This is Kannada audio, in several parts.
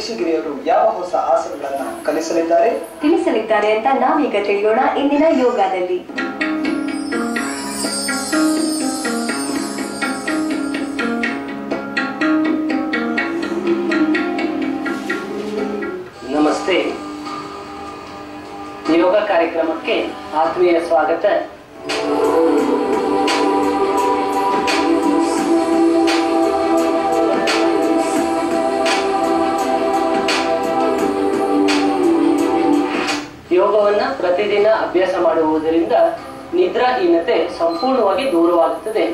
ಶೇಷಗಿರಿಯವರು ಯಾವ ಹೊಸ ಆಸನಗಳನ್ನ ತಿಳಿಸಲಿದ್ದಾರೆ ಅಂತ ನಾವೀಗ ತಿಳಿಯೋಣ ಇಂದಿನ ಯೋಗದಲ್ಲಿ. ನಮಸ್ತೆ. ಯೋಗ ಕಾರ್ಯಕ್ರಮಕ್ಕೆ ಆತ್ಮೀಯ ಸ್ವಾಗತ. ಯೋಗವನ್ನ ಪ್ರತಿದಿನ ಅಭ್ಯಾಸ ಮಾಡುವುದರಿಂದ ನಿದ್ರಾಹೀನತೆ ಸಂಪೂರ್ಣವಾಗಿ ದೂರವಾಗುತ್ತದೆ.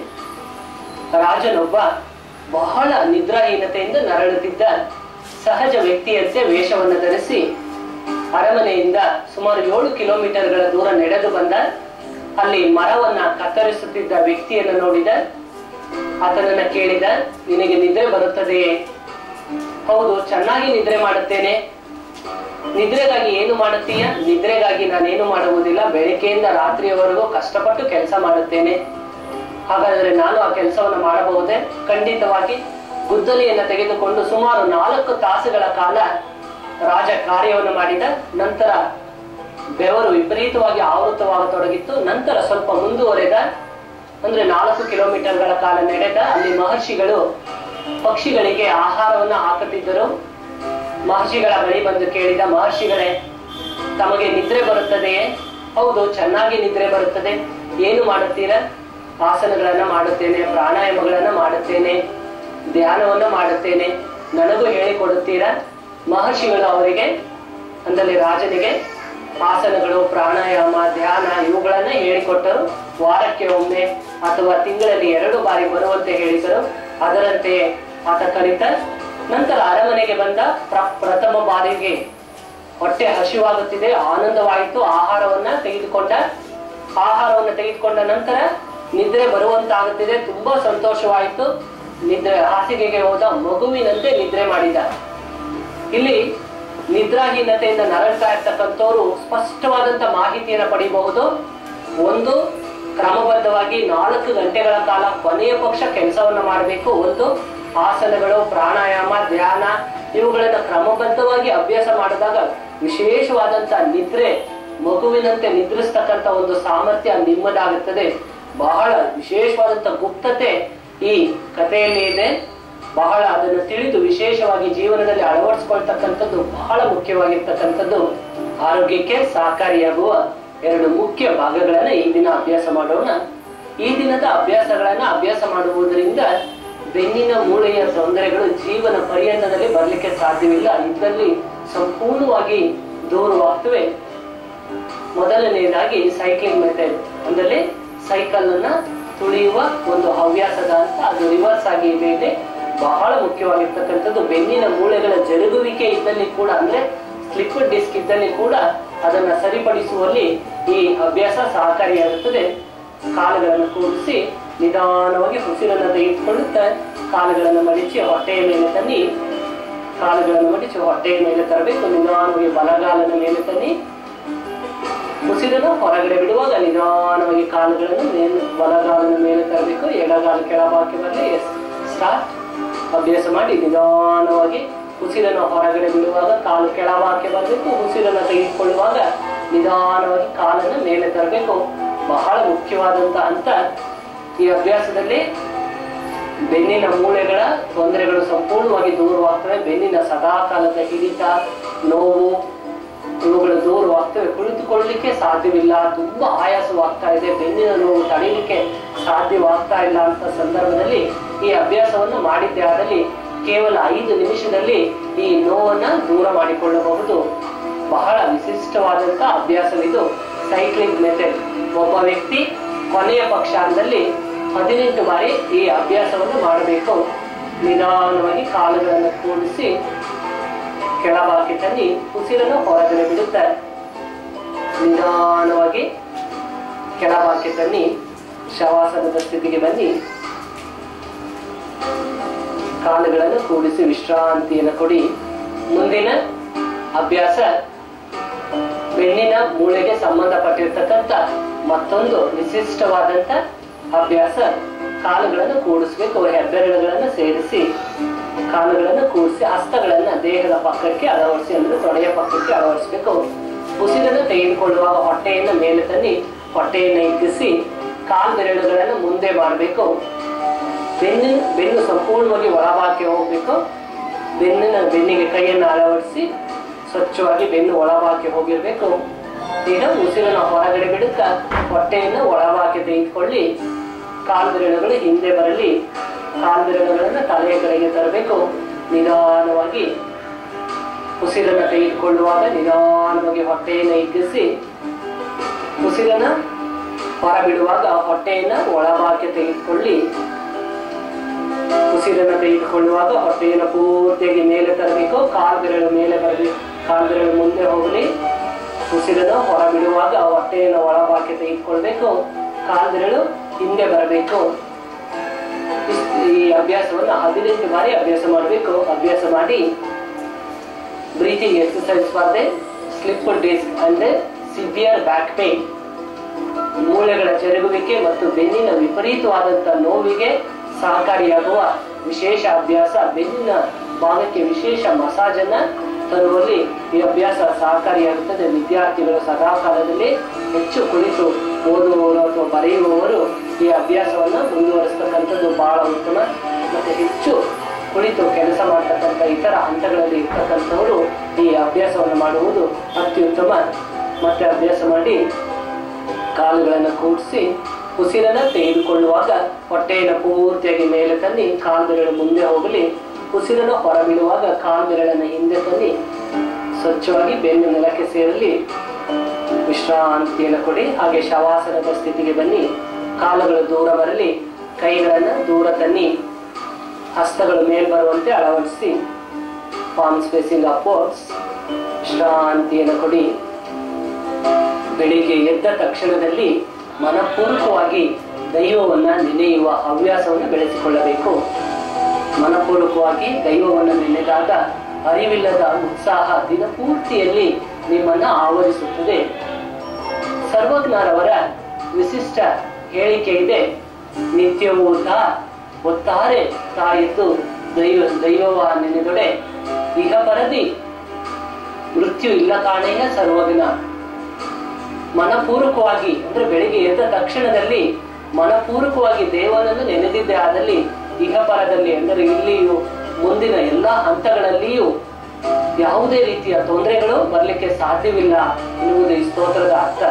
ರಾಜನೊಬ್ಬ ಬಹಳ ನಿದ್ರಾಹೀನತೆಯಿಂದ ನರಳುತ್ತಿದ್ದ. ಸಹಜ ವ್ಯಕ್ತಿಯಂತೆ ವೇಷವನ್ನು ಧರಿಸಿ ಅರಮನೆಯಿಂದ ಸುಮಾರು 7 ಕಿಲೋಮೀಟರ್ಗಳ ದೂರ ನಡೆದು ಬಂದ. ಅಲ್ಲಿ ಮರವನ್ನ ಕತ್ತರಿಸುತ್ತಿದ್ದ ವ್ಯಕ್ತಿಯನ್ನು ನೋಡಿದ. ಆತನನ್ನ ಕೇಳಿದ, ನಿನಗೆ ನಿದ್ರೆ ಬರುತ್ತದೆಯೇ? ಹೌದು, ಚೆನ್ನಾಗಿ ನಿದ್ರೆ ಮಾಡುತ್ತೇನೆ. ನಿದ್ರೆಗಾಗಿ ಏನು ಮಾಡುತ್ತೀಯ? ನಿದ್ರೆಗಾಗಿ ನಾನೇನು ಮಾಡುವುದಿಲ್ಲ, ಬೆಳಗ್ಗೆಯಿಂದ ರಾತ್ರಿಯವರೆಗೂ ಕಷ್ಟಪಟ್ಟು ಕೆಲಸ ಮಾಡುತ್ತೇನೆ. ಹಾಗಾದರೆ ನಾನು ಆ ಕೆಲಸವನ್ನು ಮಾಡಬಹುದೇ? ಖಂಡಿತವಾಗಿ. ಗುದ್ದಲಿಯನ್ನು ತೆಗೆದುಕೊಂಡು ಸುಮಾರು 4 ತಾಸುಗಳ ಕಾಲ ರಾಜ ಕಾರ್ಯವನ್ನು ಮಾಡಿದ. ನಂತರ ಬೆವರು ವಿಪರೀತವಾಗಿ ಆವೃತವಾಗತೊಡಗಿತ್ತು. ನಂತರ ಸ್ವಲ್ಪ ಮುಂದುವರೆದ, ಅಂದ್ರೆ 4 ಕಿಲೋಮೀಟರ್ಗಳ ಕಾಲ ನಡೆದ. ಅಲ್ಲಿ ಮಹರ್ಷಿಗಳು ಪಕ್ಷಿಗಳಿಗೆ ಆಹಾರವನ್ನು ಹಾಕುತ್ತಿದ್ದರು. ಮಹರ್ಷಿಗಳ ಬಳಿ ಬಂದು ಕೇಳಿದ, ಮಹರ್ಷಿಗಳೇ, ತಮಗೆ ನಿದ್ರೆ ಬರುತ್ತದೆಯೇ? ಹೌದು, ಚೆನ್ನಾಗಿ ನಿದ್ರೆ ಬರುತ್ತದೆ. ಏನು ಮಾಡುತ್ತೀರಾ? ಆಸನಗಳನ್ನ ಮಾಡುತ್ತೇನೆ, ಪ್ರಾಣಾಯಾಮಗಳನ್ನ ಮಾಡುತ್ತೇನೆ, ಧ್ಯಾನವನ್ನು ಮಾಡುತ್ತೇನೆ. ನನಗೂ ಹೇಳಿಕೊಡುತ್ತೀರಾ? ಮಹರ್ಷಿಗಳು ಅವರಿಗೆ ಅಂದರೆ ರಾಜನಿಗೆ ಆಸನಗಳು, ಪ್ರಾಣಾಯಾಮ, ಧ್ಯಾನ ಇವುಗಳನ್ನ ಹೇಳಿಕೊಟ್ಟರು. ವಾರಕ್ಕೆ ಒಮ್ಮೆ ಅಥವಾ ತಿಂಗಳಲ್ಲಿ 2 ಬಾರಿ ಬರುವಂತೆ ಹೇಳಿದರು. ಅದರಂತೆಯೇ ಆತ ಕಲಿತ. ನಂತರ ಅರಮನೆಗೆ ಬಂದ. ಪ್ರಥಮ ಬಾರಿಗೆ ಹೊಟ್ಟೆ ಹಸಿವಾಗುತ್ತಿದೆ, ಆನಂದವಾಯಿತು. ಆಹಾರವನ್ನ ತೆಗೆದುಕೊಂಡ ನಂತರ ನಿದ್ರೆ ಬರುವಂತಾಗುತ್ತಿದೆ, ತುಂಬಾ ಸಂತೋಷವಾಯಿತು. ನಿದ್ರೆ ಹಾಸಿಗೆಗೆ ಹೋದ, ಮಗುವಿನಂತೆ ನಿದ್ರೆ ಮಾಡಿದ. ಇಲ್ಲಿ ನಿದ್ರಾಹೀನತೆಯಿಂದ ನರಳ್ತಾ ಇರ್ತಕ್ಕಂಥವ್ರು ಸ್ಪಷ್ಟವಾದಂತ ಮಾಹಿತಿಯನ್ನು ಪಡೆಯಬಹುದು. ಒಂದು, ಕ್ರಮಬದ್ಧವಾಗಿ 4 ಗಂಟೆಗಳ ಕಾಲ ಕೊನೆಯ ಪಕ್ಷ ಕೆಲಸವನ್ನ ಮಾಡಬೇಕು. ಒಂದು, ಆಸನಗಳು, ಪ್ರಾಣಾಯಾಮ, ಧ್ಯಾನ ಇವುಗಳನ್ನ ಕ್ರಮಬದ್ಧವಾಗಿ ಅಭ್ಯಾಸ ಮಾಡಿದಾಗ ವಿಶೇಷವಾದಂತ ನಿದ್ರೆ, ಮಗುವಿನಂತೆ ನಿದ್ರಿಸ್ತಕ್ಕಂಥ ಒಂದು ಸಾಮರ್ಥ್ಯ ನಿಮ್ಮದಾಗುತ್ತದೆ. ಬಹಳ ವಿಶೇಷವಾದಂತ ಗುಪ್ತತೆ ಈ ಕಥೆಯಲ್ಲಿ ಇದೆ. ಬಹಳ ಅದನ್ನು ತಿಳಿದು ವಿಶೇಷವಾಗಿ ಜೀವನದಲ್ಲಿ ಅಳವಡಿಸ್ಕೊಳ್ತಕ್ಕಂಥದ್ದು ಬಹಳ ಮುಖ್ಯವಾಗಿರ್ತಕ್ಕಂಥದ್ದು. ಆರೋಗ್ಯಕ್ಕೆ ಸಹಕಾರಿಯಾಗುವ 2 ಮುಖ್ಯ ಭಾಗಗಳನ್ನ ಈ ದಿನ ಅಭ್ಯಾಸ ಮಾಡೋಣ. ಈ ದಿನದ ಅಭ್ಯಾಸ ಮಾಡುವುದರಿಂದ ಬೆನ್ನಿನ ಮೂಳೆಯ ತೊಂದರೆಗಳು ಜೀವನ ಪರ್ಯಂತದಲ್ಲಿ ಬರಲಿಕ್ಕೆ ಸಾಧ್ಯವಿಲ್ಲ. ಇದರಲ್ಲಿ ಸಂಪೂರ್ಣವಾಗಿ ದೂರವಾಗ್ತವೆ. ಮೊದಲನೆಯದಾಗಿ ಸೈಕ್ಲಿಂಗ್ ಮೆಥಡ್, ಅಂದರೆ ಸೈಕಲ್ ಅನ್ನ ತುಳಿಯುವ ಒಂದು ಹವ್ಯಾಸದ ಅಂತ ಅದು ರಿವರ್ಸ್ ಆಗಿ ಇದೆ. ಬಹಳ ಮುಖ್ಯವಾಗಿರ್ತಕ್ಕಂಥದ್ದು. ಬೆನ್ನಿನ ಮೂಳೆಗಳ ಜರುಗುವಿಕೆ ಇದ್ದಲ್ಲಿ ಕೂಡ, ಅಂದ್ರೆ ಸ್ಲಿಪ್ ಡಿಸ್ಕ್ ಇದ್ದಲ್ಲಿ ಕೂಡ ಅದನ್ನ ಸರಿಪಡಿಸುವಲ್ಲಿ ಈ ಅಭ್ಯಾಸ ಸಹಕಾರಿಯಾಗುತ್ತದೆ. ಕಾಲುಗಳನ್ನು ಕೂರಿಸಿ ನಿಧಾನವಾಗಿ ಉಸಿರನ್ನು ತೆಗೆದುಕೊಳ್ಳುತ್ತಾ ಕಾಲುಗಳನ್ನು ಮಡಿಚಿ ಹೊಟ್ಟೆಯ ಮೇಲೆ ತನ್ನಿ. ಕಾಲುಗಳನ್ನು ಮಡಿಚಿ ಹೊಟ್ಟೆಯ ಮೇಲೆ ತರಬೇಕು. ನಿಧಾನವಾಗಿ ಬಲಗಾಲನ ಮೇಲೆ ತನ್ನಿ. ಉಸಿರನ್ನು ಹೊರಗಡೆ ಬಿಡುವಾಗ ನಿಧಾನವಾಗಿ ಕಾಲುಗಳನ್ನು ಬಲಗಾಲನ ಮೇಲೆ ತರಬೇಕು. ಎಡಗಾಲ ಕೆಳಭಾಗಕ್ಕೆ ಬರಲಿ. ಸ್ಟಾರ್ಟ್. ಅಭ್ಯಾಸ ಮಾಡಿ ನಿಧಾನವಾಗಿ ಉಸಿರನ್ನು ಹೊರಗಡೆ ಬಿಡುವಾಗ ಕಾಲು ಕೆಳಭಾಗಕ್ಕೆ ಬರಬೇಕು. ಉಸಿರನ್ನು ತೆಗೆದುಕೊಳ್ಳುವಾಗ ನಿಧಾನವಾಗಿ ಕಾಲನ್ನು ಮೇಲೆ ತರಬೇಕು. ಬಹಳ ಮುಖ್ಯವಾದಂತ ಹಂತ. ಈ ಅಭ್ಯಾಸದಲ್ಲಿ ಬೆನ್ನಿನ ಮೂಳೆಗಳ ತೊಂದರೆಗಳು ಸಂಪೂರ್ಣವಾಗಿ ದೂರವಾಗ್ತವೆ. ಬೆನ್ನಿನ ಸದಾಕಾಲದ ಹಿಡಿತ, ನೋವು ಇವುಗಳು ದೂರವಾಗ್ತವೆ. ಕುಳಿತುಕೊಳ್ಳಲಿಕ್ಕೆ ಸಾಧ್ಯವಿಲ್ಲ, ತುಂಬಾ ಆಯಾಸವಾಗ್ತಾ ಇದೆ, ಬೆನ್ನಿನ ನೋವು ತಡೆಯಲಿಕ್ಕೆ ಸಾಧ್ಯವಾಗ್ತಾ ಇಲ್ಲ ಅಂತ ಸಂದರ್ಭದಲ್ಲಿ ಈ ಅಭ್ಯಾಸವನ್ನು ಮಾಡಿದ್ದೇ ಆದಲ್ಲಿ ಕೇವಲ 5 ನಿಮಿಷದಲ್ಲಿ ಈ ನೋವನ್ನ ದೂರ ಮಾಡಿಕೊಳ್ಳಬಹುದು. ಬಹಳ ವಿಶಿಷ್ಟವಾದಂತ ಅಭ್ಯಾಸವಿದು ಸೈಕ್ಲಿಂಗ್ ಮೆಥಡ್. ಒಬ್ಬ ವ್ಯಕ್ತಿ ಕೊನೆಯ ಪಕ್ಷ ಅಂದಲ್ಲಿ 18 ಬಾರಿ ಈ ಅಭ್ಯಾಸವನ್ನು ಮಾಡಬೇಕು. ನಿಧಾನವಾಗಿ ಕಾಲುಗಳನ್ನು ಕೂಡಿಸಿ ಕೆಳಭಾಗಕ್ಕೆ ತನ್ನಿ. ಉಸಿರನ್ನು ಹೊರಗಡೆ ಬಿಡುತ್ತಾರೆ. ನಿಧಾನವಾಗಿ ಕೆಳಭಾಗಕ್ಕೆ ತನ್ನಿ. ಶವಾಸನದ ಸ್ಥಿತಿಗೆ ಬನ್ನಿ. ಕಾಲುಗಳನ್ನು ಕೂಡಿಸಿ ವಿಶ್ರಾಂತಿಯನ್ನು ಕೊಡಿ. ಮುಂದಿನ ಅಭ್ಯಾಸ ಬೆನ್ನಿನ ಮೂಳೆಗೆ ಸಂಬಂಧಪಟ್ಟಿರ್ತಕ್ಕಂಥ ಮತ್ತೊಂದು ವಿಶಿಷ್ಟವಾದಂತ ಅಭ್ಯಾಸ. ಕಾಲುಗಳನ್ನು ಕೂಡಿಸ್ಬೇಕು. ಹೆಬ್ಬೆರಳುಗಳನ್ನು ಸೇರಿಸಿ ಕಾಲುಗಳನ್ನು ಕೂಡಿಸಿ ಹಸ್ತಗಳನ್ನ ದೇಹದ ಪಕ್ಕಕ್ಕೆ ಅಳವಡಿಸಿ, ಅಂದ್ರೆ ತೊಡೆಯ ಪಕ್ಕಕ್ಕೆ ಅಳವಡಿಸಬೇಕು. ಉಸಿರನ್ನು ತೆಗೆದುಕೊಳ್ಳುವಾಗ ಹೊಟ್ಟೆಯನ್ನ ಮೇಲೆ ತನ್ನಿ ಹೊಟ್ಟೆಯನ್ನ ಹಿಗ್ಗಿಸಿ ಕಾಲು ಬೆರಳುಗಳನ್ನು ಮುಂದೆ ಮಾಡಬೇಕು. ಬೆನ್ನು ಸಂಪೂರ್ಣವಾಗಿ ಒಳಭಾಗಕ್ಕೆ ಹೋಗ್ಬೇಕು. ಬೆನ್ನಿಗೆ ಕೈಯನ್ನು ಅಳವಡಿಸಿ ಸ್ವಚ್ಛವಾಗಿ ಬೆನ್ನು ಒಳಭಾಗಕ್ಕೆ ಹೋಗಿರ್ಬೇಕು. ಈಗ ಉಸಿರನ್ನು ಹೊರಗಡೆ ಬಿಡುತ್ತಾ ಹೊಟ್ಟೆಯನ್ನು ಒಳಭಾಗಕ್ಕೆ ತೆಗೆದುಕೊಳ್ಳಿ. ಕಾಲು ಬೆರಳುಗಳು ಹಿಂದೆ ಬರಲಿ. ಕಾಲು ಬೆರಳುಗಳನ್ನು ತಲೆಯ ಕಡೆಗೆ ತರಬೇಕು. ನಿಧಾನವಾಗಿ ಉಸಿರನ್ನು ತೆಗೆದುಕೊಳ್ಳುವಾಗ ನಿಧಾನವಾಗಿ ಹೊಟ್ಟೆಯನ್ನು ಹಿಗ್ಗಿಸಿ, ಉಸಿರನ್ನ ಹೊರಬಿಡುವಾಗ ಹೊಟ್ಟೆಯನ್ನು ಒಳಭಾಗಕ್ಕೆ ತೆಗೆದುಕೊಳ್ಳಿ. ಉಸಿರನ್ನು ತೆಗೆದುಕೊಳ್ಳುವಾಗ ಹೊಟ್ಟೆಯನ್ನು ಪೂರ್ತಿಯಾಗಿ ಮೇಲೆ ತರಬೇಕು. ಕಾಲು ಬೆರಳು ಮೇಲೆ ಬರಬೇಕು, ಕಾಲು ಬೆರಳು ಮುಂದೆ ಹೋಗಲಿ. ಉಸಿರನ್ನು ಹೊರಬಿಡುವಾಗ ಹೊಟ್ಟೆಯನ್ನು ಒಳಭಾಗಕ್ಕೆ ತೆಗೆದುಕೊಳ್ಬೇಕು. ಕಾಲು ಬೆರಳು ಹಿಂದೆ ಬರಬೇಕು. ಈ ಅಭ್ಯಾಸವನ್ನು 15 ಬಾರಿ ಅಭ್ಯಾಸ ಮಾಡಬೇಕು. ಅಭ್ಯಾಸ ಮಾಡಿ ಬ್ರೀತಿಂಗ್ ಎಕ್ಸರ್ಸೈಸ್ ಸ್ಪರ್ಧೆ. ಸ್ಲಿಪ್ ಡಿಸ್ಕ್ ಅಂದ್ರೆ ಸಿವಿಯರ್ ಬ್ಯಾಕ್ ಪೇನ್, ಮೂಳೆಗಳ ಜರುಗುವಿಕೆ ಮತ್ತು ಬೆನ್ನಿನ ವಿಪರೀತವಾದಂತಹ ನೋವಿಗೆ ಸಹಕಾರಿಯಾಗುವ ವಿಶೇಷ ಅಭ್ಯಾಸ. ಬೆನ್ನಿನ ಭಾಗಕ್ಕೆ ವಿಶೇಷ ಮಸಾಜ್ ಅನ್ನ ತರುವಲ್ಲಿ ಈ ಅಭ್ಯಾಸ ಸಹಕಾರಿಯಾಗುತ್ತದೆ. ವಿದ್ಯಾರ್ಥಿಗಳು ಸದಾಕಾಲದಲ್ಲಿ ಹೆಚ್ಚು ಕುಳಿತು ಓದುವವರು ಅಥವಾ ಬರೆಯುವವರು ಈ ಅಭ್ಯಾಸವನ್ನ ಮುಂದುವರಿಸತಕ್ಕಂಥದ್ದು ಬಹಳ ಉತ್ತಮ. ಮತ್ತೆ ಹೆಚ್ಚು ಕುಳಿತು ಕೆಲಸ ಮಾಡತಕ್ಕಂಥ ಇತರ ಹಂತಗಳಲ್ಲಿ ಇರ್ತಕ್ಕಂಥವರು ಈ ಅಭ್ಯಾಸವನ್ನು ಮಾಡುವುದು ಅತ್ಯುತ್ತಮ. ಮತ್ತೆ ಅಭ್ಯಾಸ ಮಾಡಿ ಕಾಲುಗಳನ್ನು ಕೂಡಿಸಿ ಉಸಿರನ್ನು ತೆಗೆದುಕೊಳ್ಳುವಾಗ ಹೊಟ್ಟೆಯನ್ನು ಪೂರ್ತಿಯಾಗಿ ಮೇಲೆ ತನ್ನಿ ಕಾಲು ಬೆರಳು ಮುಂದೆ ಹೋಗಲಿ. ಉಸಿರನ್ನು ಹೊರಬಿಡುವಾಗ ಕಾಲು ಬೆರಳನ್ನು ಹಿಂದೆ ತನ್ನಿ ಸ್ವಚ್ಛವಾಗಿ ಬೆನ್ನು ನೆಲಕ್ಕೆ ಸೇರಲಿ. ವಿಶ್ರಾಂತಿಯನ್ನು ಕೊಡಿ. ಹಾಗೆ ಶವಾಸನದ ಸ್ಥಿತಿಗೆ ಬನ್ನಿ. ಕಾಲುಗಳು ದೂರ ಬರಲಿ. ಕೈಗಳನ್ನು ದೂರ ತನ್ನಿ. ಹಸ್ತಗಳು ಮೇಲ್ ಬರುವಂತೆ ಅಳವಡಿಸಿ ಪಾಮ್ಸ್ ಫೇಸಿಂಗ್ ಅಪ್ವರ್ಡ್ಸ್. ವಿಶ್ರಾಂತಿಯನ್ನು ಕೊಡಿ. ಬೆಳಿಗ್ಗೆ ಎದ್ದ ತಕ್ಷಣದಲ್ಲಿ ಮನಪೂರ್ವಕವಾಗಿ ದೈವವನ್ನ ನೆನೆಯುವ ಹವ್ಯಾಸವನ್ನು ಬೆಳೆಸಿಕೊಳ್ಳಬೇಕು. ಮನಪೂರ್ವಕವಾಗಿ ದೈವವನ್ನು ನೆನೆದಾಗ ಅರಿವಿಲ್ಲದ ಉತ್ಸಾಹ ದಿನಪೂರ್ತಿಯಲ್ಲಿ ನಿಮ್ಮನ್ನ ಆವರಿಸುತ್ತದೆ. ಸರ್ವಜ್ಞರವರ ವಿಶಿಷ್ಟ ಹೇಳಿಕೆ ಇದೆ, ನಿತ್ಯವೂ ಒತ್ತಾರೆ ತಾಯಿತು ದೈವವ ನೆನೆದೊಡೆ ಈಗ ಬರದಿ ಮೃತ್ಯು ಇಲ್ಲ ಕಾಣೆಯ ಸರ್ವಜ್ಞ. ಮನಪೂರ್ವಕವಾಗಿ ಅಂದ್ರೆ ಬೆಳಿಗ್ಗೆ ಎದ್ದ ತಕ್ಷಣದಲ್ಲಿ ಮನಪೂರ್ವಕವಾಗಿ ದೇವನನ್ನು ನೆನೆದಿದ್ದೆ ಆದಲ್ಲಿ ಇಹಪರದಲ್ಲಿ ಅಂದರೆ ಇಲ್ಲಿಯೂ ಮುಂದಿನ ಎಲ್ಲಾ ಹಂತಗಳಲ್ಲಿಯೂ ಯಾವುದೇ ರೀತಿಯ ತೊಂದರೆಗಳು ಬರಲಿಕ್ಕೆ ಸಾಧ್ಯವಿಲ್ಲ ಎನ್ನುವುದು ಈ ಸ್ತೋತ್ರದ ಅರ್ಥ.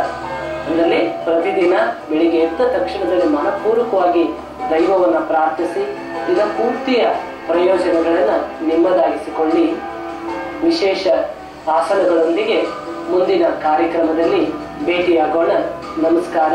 ಅಂದರೆ ಪ್ರತಿದಿನ ಬೆಳಿಗ್ಗೆ ಎದ್ದ ತಕ್ಷಣದಲ್ಲಿ ಮನಪೂರ್ವಕವಾಗಿ ದೈವವನ್ನ ಪ್ರಾರ್ಥಿಸಿ ದಿನ ಪೂರ್ತಿಯ ಪ್ರಯೋಜನಗಳನ್ನು ನಿಮ್ಮದಾಗಿಸಿಕೊಳ್ಳಿ. ವಿಶೇಷ ಆಸನಗಳೊಂದಿಗೆ ಮುಂದಿನ ಕಾರ್ಯಕ್ರಮದಲ್ಲಿ ಭೇಟಿಯಾಗೋಣ. ನಮಸ್ಕಾರ.